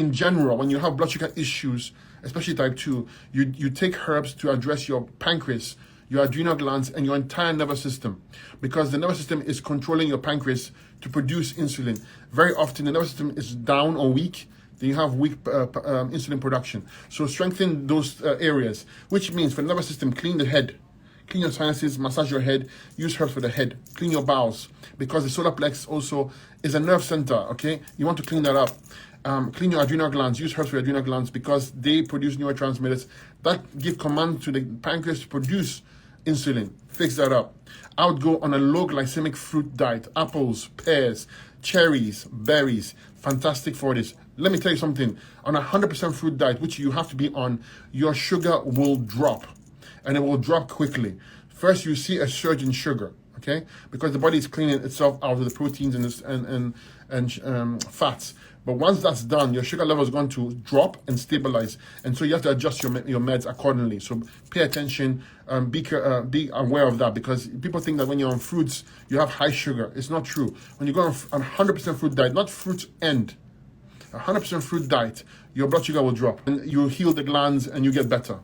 In general, when you have blood sugar issues, especially type 2, you take herbs to address your pancreas, your adrenal glands, and your entire nervous system, because the nervous system is controlling your pancreas to produce insulin. Very often, the nervous system is down or weak, then you have weak insulin production. So strengthen those areas, which means for the nervous system, clean the head. Clean your sinuses, massage your head, use herbs for the head. Clean your bowels, because the solar plexus also is a nerve center, okay? You want to clean that up. Clean your adrenal glands, use herbs for your adrenal glands, because they produce neurotransmitters that give command to the pancreas to produce insulin. Fix that up. I would go on a low glycemic fruit diet. Apples, pears, cherries, berries, fantastic for this. Let me tell you something. On a 100% fruit diet, which you have to be on, your sugar will drop. And it will drop quickly. First, you see a surge in sugar, okay? Because the body is cleaning itself out of the proteins and fats. But once that's done, your sugar level is going to drop and stabilize. And so you have to adjust your meds accordingly. So pay attention, be aware of that, because people think that when you're on fruits, you have high sugar. It's not true. When you go on 100% fruit diet, not fruit end, 100% fruit diet, your blood sugar will drop. And you heal the glands and you get better.